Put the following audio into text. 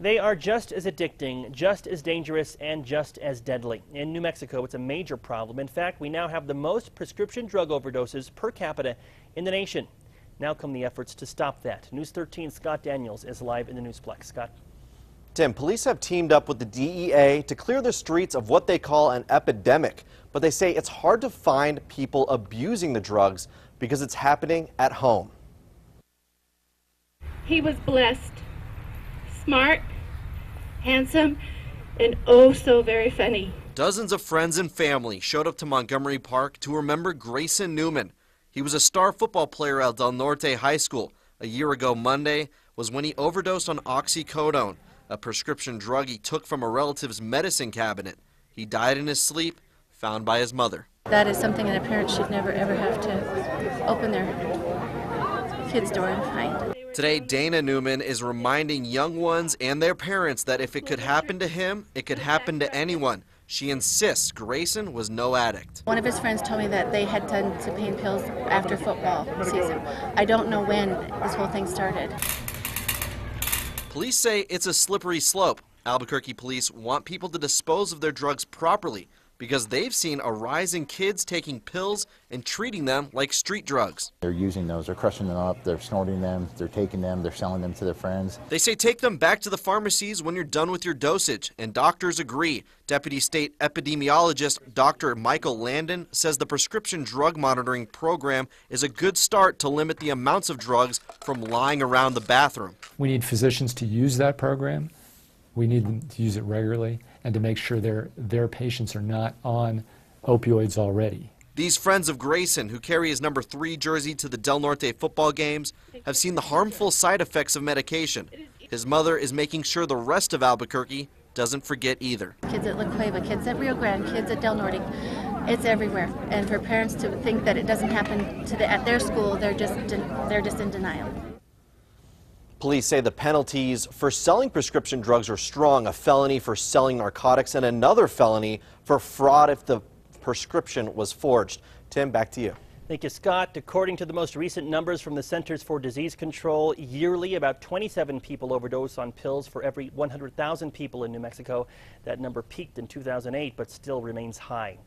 They are just as addicting, just as dangerous, and just as deadly. In New Mexico, it's a major problem. In fact, we now have the most prescription drug overdoses per capita in the nation. Now come the efforts to stop that. News 13's Scott Daniels is live in the Newsplex. Scott. Tim, police have teamed up with the DEA to clear the streets of what they call an epidemic. But they say it's hard to find people abusing the drugs because it's happening at home. He was blessed, smart, handsome, and oh so very funny. Dozens of friends and family showed up to Montgomery Park to remember Grayson Newman. He was a star football player at Del Norte High School. A year ago Monday was when he overdosed on oxycodone, a prescription drug he took from a relative's medicine cabinet. He died in his sleep, found by his mother. That is something that a parent should never ever have to open their kid's door and find. Today, Dana Newman is reminding young ones and their parents that if it could happen to him, it could happen to anyone. She insists Grayson was no addict. One of his friends told me that they had done some pain pills after football season. I don't know when this whole thing started. Police say it's a slippery slope. Albuquerque police want people to dispose of their drugs properly because they've seen a rise in kids taking pills and treating them like street drugs. They're using those, they're crushing them up, they're snorting them, they're taking them, they're selling them to their friends. They say take them back to the pharmacies when you're done with your dosage, and doctors agree. Deputy State Epidemiologist Dr. Michael Landon says the prescription drug monitoring program is a good start to limit the amounts of drugs from lying around the bathroom. We need physicians to use that program. We need them to use it regularly and to make sure their patients are not on opioids already. These friends of Grayson, who carry his number 3 jersey to the Del Norte football games, have seen the harmful side effects of medication. His mother is making sure the rest of Albuquerque doesn't forget either. Kids at La Cueva, kids at Rio Grande, kids at Del Norte, it's everywhere. And for parents to think that it doesn't happen to at their school, they're just in denial. Police say the penalties for selling prescription drugs are strong, a felony for selling narcotics and another felony for fraud if the prescription was forged. Tim, back to you. Thank you, Scott. According to the most recent numbers from the Centers for Disease Control, yearly about 27 people overdose on pills for every 100,000 people in New Mexico. That number peaked in 2008 but still remains high.